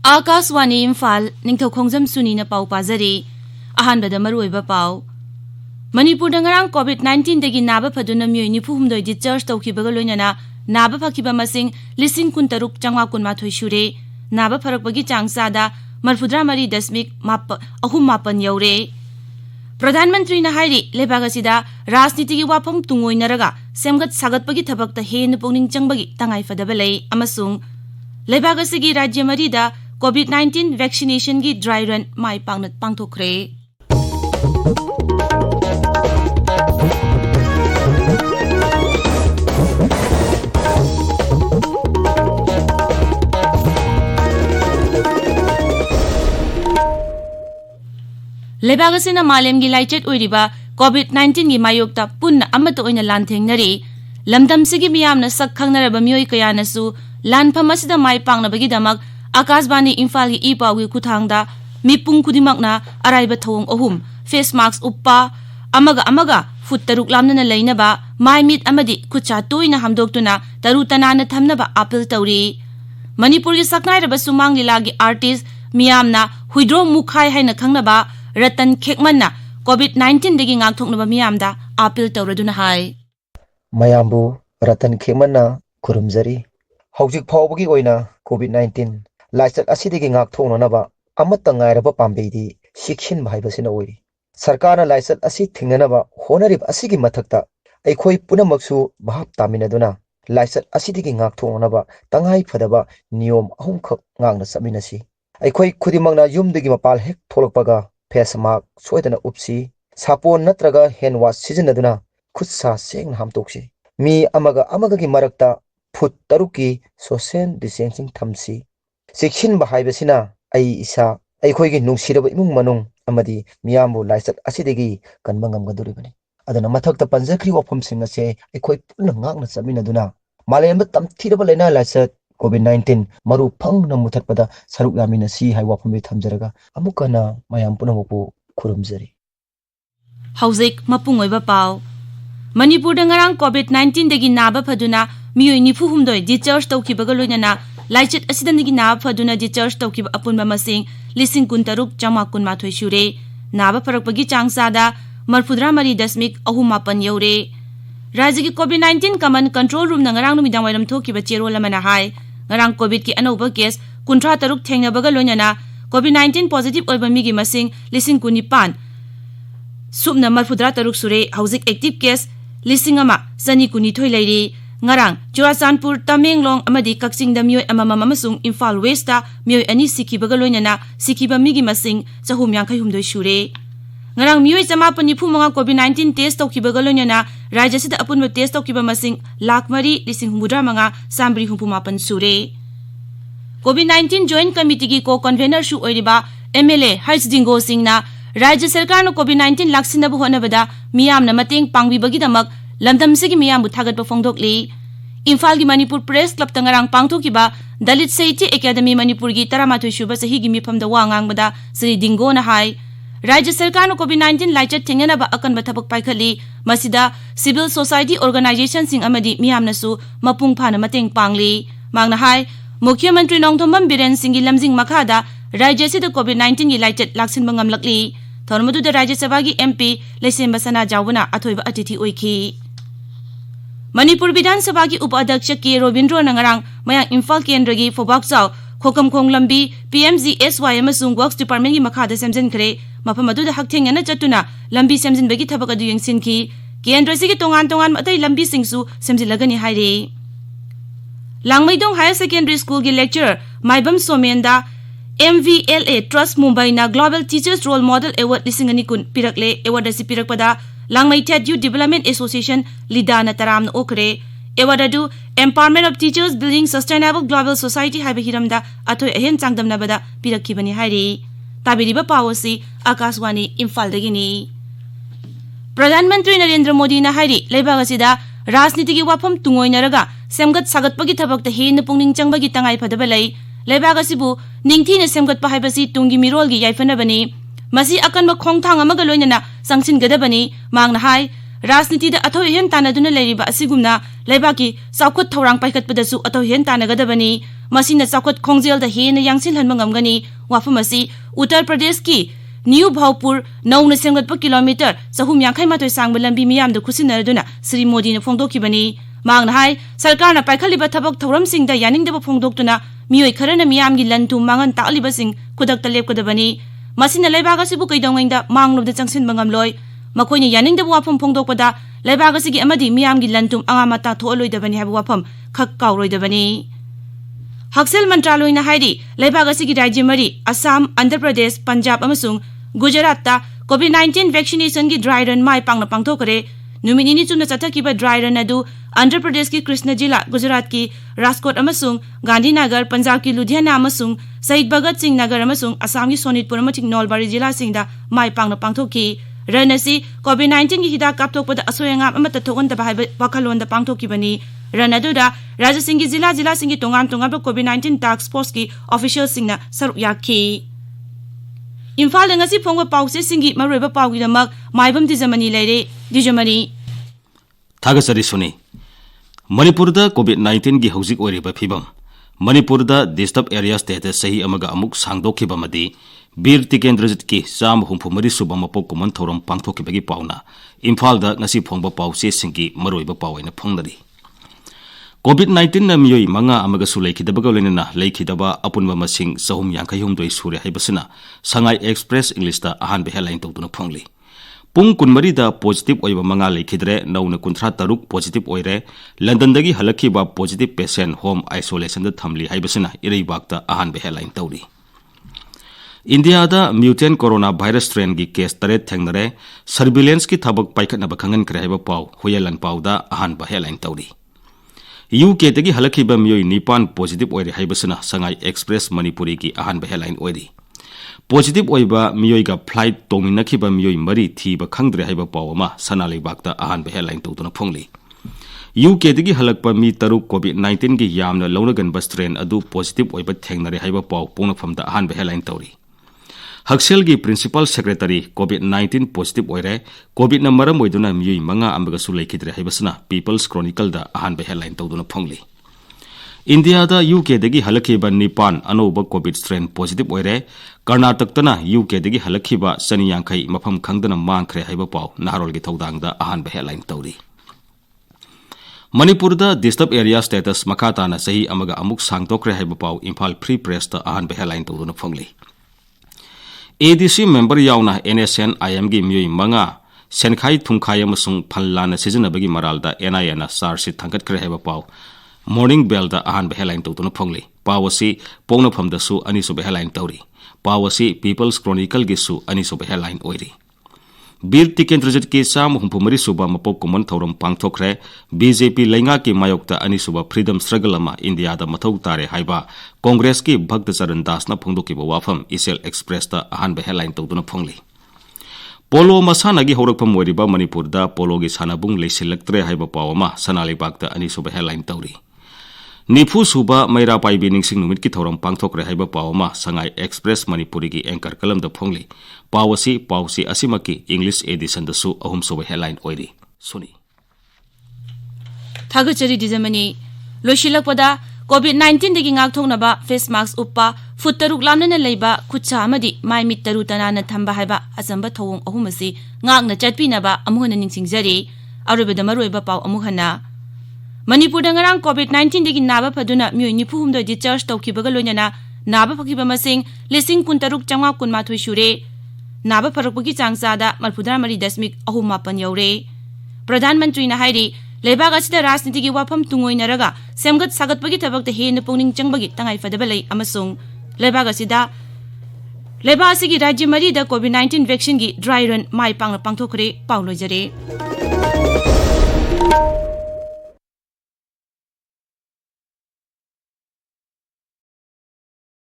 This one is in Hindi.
आकाशवाणी इम्फाल निंगथौखोंगजम सुनी न पाउ पाजरी अहानबदा मरुइबा पाउ मणिपुर दंगरांग कोविड-19 दगी नाबा फदुना मियोय निफु हुमदोय डिस्चार्ज तौखिबगा लोइनना नाबा फखिबा मसिंग लिसिंग कुंतरुक चंगवा कुनमाथोय सुरे नाबा फरकबगी चांगसादा मरफुद्रा मरी दशमिक अहुम मापन यौरे प्रधानमंत्री न हाइरी लेबागसिदा राजनीति की वाफम तुंगोइनरगा सेमगत सागतपगी थबकता हेन पुंगनिंग चंगबगी तंगाई फदबलै अमसुंग लेबागसिगी राज्य मरीदा कोविड-19 वैक्सीनेशन की ड्राई रन माई पांगनत पांगथोखरे लेबागसिना मालेम की लाइचेट ओइरिबा कोविड-19 की मायोक्ता पुन्ना अमत ओइना लानथेंगनरी लमदमसिगी मियामना सक खंगनरबा मियोय कयानसु लानफम असिदा माई पांगनबगीदमक आकाशवाणी इम्फाल की ई-पाउगी खुथांगदा मिपुंग खुदिमकना अराइबा थौंग अहुम फेस मास्क उप्पा अमगा फुट तरुक लामना लैनबा माई मिट अमदी खुचा तोइना हमदोक्तुना तरु तनाना थमनबा अपील तौरी मणिपुर की सकनाइरबा सुमांग लीला की आर्टिस्ट मियामना हुइद्रो मुखाई हाइना खंगनबा रतन खेकमन्ना कोविड-19 दगी ngaktoknaba miyamda appeal tawraduna hai mayambu ratan khemana kurumjari hojik phawbagi oina covid-19 laisat asidigi ngaktoknaba amatta ngairaba pambedi sikhin bhaibasina oiri sarkarna laisat asi thingnanaba honarib asigi mathakta aikhoi punamaksu bhap taminaduna laisat asidigi ngaktoknaba tangai phadaba niyom ahumkhak ngangna saminasi aikhoi khudimangna yumdigi mapal hek tholokpaga face mask सोयदना उपसी सापोन नत्रगा हैंड वॉश सिजनदुना खुदसा सेंग हामतोक्सी मी अमगा की मरकता फुट तरुकी सोशल डिस्टेंसिंग थमसी सेक्शन बहाइबसिना आई इसा अखोइगी नुंगसिरब इमुंग मनुंग अमदी मियामबु लाइसत असिदगी कनबंगमगदुरिबनी अदना मथक्ता पंजखरी वफमसिंग असे अखोइ पुन ngakna चमिनदुना मालेम तमथिरब लेना लाइसत कोविड-19 मरु फंग न मुथतपदा सरुक यामिना सी हाइ वाफमबे थमजरगा अमुकना मयाम पुनमपु खुरुमजरी हौजिक मपुंग ओइबा पाउ मणिपुर दंगरांग कोविड-19 दगी नाबा फदुना मियोय निफु हुमदोय डिस्चार्ज तौखिबगा लोइनना लाइचेट असिदनगी नाबा फदुना डिस्चार्ज तौखिबा अपुनबा मसिंग लिसिंग कुंतरुक चमा कुनमाथोय सुरे नाबा फरकबगी चांगसादा मरफुद्रा मरी दशमिक अहुम मापन यौरे राज्य की कोविड-19 कमन कंट्रोल रूम नंगरांग नुमिदांग वाइरम थोखिबा चेरोल अमना हाय ngarang covid ki anouba case kuntra taruk thengnabaga loinana covid-19 positive oiba mi gi masing lising kunipan subna marfudra taruk sure hauzik active case lising ama sani kuni thoi lairi ngarang churachandpur tamenglong amadi kaksing da mioi amama amasung imphal west ta mioi ani sikibaga loinana sikiba mi gi masing chahum yangkhai humdoi sure ngarang mioi chamapani phumanga covid-19 test taukibaga loinana राज्य से अपुनब टेस्ट तौकिबा मसिंग लाख मरी लिसिंग हुमुद्रा मंगा सामब्री हुपुमापन सुरे कोविड-19 जॉइंट कमिटी की को कन्वेनर सु ओइरिबा एमएलए हर्ष जिंगो सिंहना राज्य सरकार न कोविड-19 लाक्सिनब होनबदा मियामना मतेंग पांगबिबगिदमक लमदमसिगी मियामबु थागतब फोंदोकली इम्फाल की मणिपुर प्रेस क्लब तंगरांग पांगथोकिबा दलित साहित्य एकेडमी मणिपुर की 13 सुबा सही की मिफमदा वा ngangbada श्री दिंगो न हाय राज्य सरकार न कोविड-19 लाइचत थेंगनबा अकनबा थबक पाइखली मसिदा सिविल सोसाइटी ऑर्गेनाइजेशन सिंग अमदी मियामनसु मपुंग फाना मतेंग पांगली मांगना हाय मुख्यमंत्री नोंगथोंबम बिरेन सिंह की लमजिंग मखादा राज्य से कोविड-19 की लाइचत लाक्सिनबा ngamlakli थोरमदुदा राज्य सभा की एमपी लेसेंबा सना जावना अथोइबा अतिथि ओइखी मणिपुर विधानसभा की उपाध्यक्ष के रोबिंद्रो नंगरांग मयांग इम्फाल केंद्र की फोबाकचाव खोकमखोंग लंबी PMGSY अमसुंग वर्क्स डिपार्टमेंट की मखादा सेमजनखरे मफम अदुदा हक्थेंगना चतुना लंबी सेमजिनबगी थबक अदु यंगसिनखी केंद्र से तोंगान तोंगान अतै लंबी सिंगसु सेमजिलगनी हाइरे लांगमैदोंग हायर सेकेंडरी स्कूल की लेक्चरर माइबम सोमेंदा MVLA ट्रस्ट मुंबई ना global teachers role model award लिसिंगनी कुन पिरकले अवार्ड असि पिरकपदा लांगमै थ्याट यूथ डेवलपमेंट एसोसिएशन लिदाना तराम ओखरे अवार्ड अदु empowerment of teachers building sustainable global society हाइबे हिरमदा अथोय अहेन चांगदमनबदा पिरकखिबनी हाइरे ताबिरिबा पावसी आकाशवाणी इम्फाल दगिनी प्रधानमंत्री नरेंद्र मोदी ना हाइरी लेबागसिदा राजनीति की वाफम तुंगोइनरगा सेमगत सागतपगी थबकता हेन पुंगनिंग चंगबगी तंगाई फदबा लै लेबागसिबु निंगथीना सेमगतपा हाइबसि तुंगी मिरोलगी याइफनबनी मसी अकनब खोंगथांग अमगा लोइनना संगसिनगदबनी मांगना हाय राजनीति दा अथौ हेन तानदुना लेरिबा असिगुमना लेबाकी साउखत थौरांग पाइखतपदसु अथौ हेन तानगदबनी मसिना साउखत खोंजेल दा हेन यांसिन हनम ngमगनी वाफम असि उत्तर प्रदेश की न्यू भावपुर नौन सेंगतप किलोमीटर 382 सांग लंबी मियाम द खुसिनरदुना श्री मोदी ने फोंदोखिबनी मांगना हाय सरकार ना पाइखलिबा थबक थौरम सिंग दा यानिंगदब फोंदोक्तुना मियोय खरना मियाम गी लंतु मांगन तालिबा सिंग खुदक तलेपकदबनी मसिना लेबाग असिबु कैदोंगैंदा मांगलोबदा चंगसिन बंगमलोय मखोइने यानिंगदब वाफम फोंदोकपदा लेबाग असिगी अमदि मियाम गी लंतुम अंगामता थोलोइदबनी हाबु वाफम खक काउरोइदबनी हक्सेल मंत्रालयना हाइदी लेबाग असिगी राज्य मरी असम आंध्र प्रदेश पंजाब अमसुंग गुजरात कोविड-19 वैक्सीनेशन की ड्राई रन माई पांगना पांगथोकरे नुमिनिनी चुना चथकिबा ड्राई रन अदु आंध्र प्रदेश की कृष्ण जिला गुजरात की राजकोट अमसुंग गांधीनगर पंजाब की लुधियाना अमसुंग शहीद भगत सिंह नगर अमसुंग असम की सोनितपुर अमथिंग नौलबारी जिला सिंगदा माई पांगना पांगथोकी रन असि कोविड-19 की हिदा कापथोकपदा असोयंगाम अमता थोगनदबा हाइबा वखलोंदा पांगथोकीबनी रन अदुदा राज्य सिंह की जिला सिंह की तोंगाम कोविड-19 टास्क फोर्स की ऑफिशियल सिंगना सरुक याखी Imphal ngasi phongba pause singi maroiba pawgi damak maibam dijamani leire dijamani thagasari suni manipur da covid-19 gi hojik oriba phibam manipur da disturb area status sahi amaga amuk sangdokhiba madi bir tikendrajit ki sam humphumari suba mapok kuman thoram pangthokibagi pauna imphal da ngasi phongba pause singi maroiba pawaina phongdari COVID-19 na miyoi manga amaga su leikhidabaga lenina leikhidaba apunba masing sahum yankhayhum doi sure haibasina sangai express english da ahan be headline tawtuna phongli pung kunmari da positive oiba manga leikhidre nauna kunthra taruk positive oire london dagi halakhi ba positive patient home isolation da thamli haibasina ireibak da ahan be headline tawri India da mutant coronavirus strain gi case tare thengnare surveillance ki thabak paikhatna ba khangan kre haiba paw hoyelan paw da ahan ba headline tawri UK tagi halakhiba miyoi nipan positive oire haibasana sangai express manipuri ki ahan ba headline oiri positive oiba miyoi ga flight tominakhiba miyoi mari thiba khangdre haiba pawama sanalai bakta ahan ba headline tawtuna phongli UK tagi halakpa mi taruk covid-19 gi yamna lawnagan ba strain adu positive oiba thengnare haiba paw punafam da ahan ba headline tawri Haksel gi principal secretary COVID-19 positive oire COVID na maram oiduna miyoi manga ambaga su leikidre haibasna People's Chronicle da ahan be headline tawduna phongli India da UK dagi halakhiba nipan anoba COVID strain positive oire Karnataka tana UK dagi halakhiba saniyankhai mafam khangdana mangkhre haiba paw naharol gi thodang da ahan be headline tawri Manipur da disturb area status makata na sahi amaga amuk sangtokre haiba paw Imphal Free Press da ahan be headline tawduna phongli ADC member yauna NSN IM gi miyoi manga senkhai thungkhai amasung phallana sijanabagi maralda NIA na sarsi thangkat kre heba paw morning bell da ahan be headline tawtuna phongli pawasi pongna phamda su ani so be headline tawri pawasi People's Chronicle gi su ani so be headline oiri Bir tikendrajit ki sam humpumari suba mapok kuman thoram pangthokre BJP lainga ki mayokta ani suba freedom struggle ama India da mathau tare haiba Congress ki Bhakt Charan Das na phongdoki ba wafam Isel Express da ahan be headline tawduna phongli Polo masana gi horakpam wariba Manipur da polo gi sanabung leisilaktre haiba pawama sanali bakta ani suba headline tawri Nifu suba maira paibi ningsing numit ki thoram pangthokre haiba pawama Sangai Express Manipuri gi anchor kalam da phongli Pawsi asimaki English edition da su ahum soba headline oiri suni Thagachari dijamani loshilakpada COVID-19 dagi ngakthoknaba face mask uppa foot taruk lamna leiba khutcha amadi mai mit taru tanana thamba haiba asamba thowong ahum asi ngakna chatpinaba amuhana ningsingjari arubeda maroiba paw amuhana Manipur dangarang COVID-19 dagi naba phaduna miyoi nifu humdoi discharge tawkibaga loinana naba phakiba masing lising kuntaruk changwa kunmathoi shure naba pharakpagi changchada 34.8 yaure Pradhan Mantri na hairi lebag asida rajniti gi wafam tungoinaraga semgat sagatpagi thabakta hena pungning changbagi tangai fadaba lei amasung lebag asigi rajya mari da COVID-19 vaccine gi dry run mai pangna pangthokre paulojare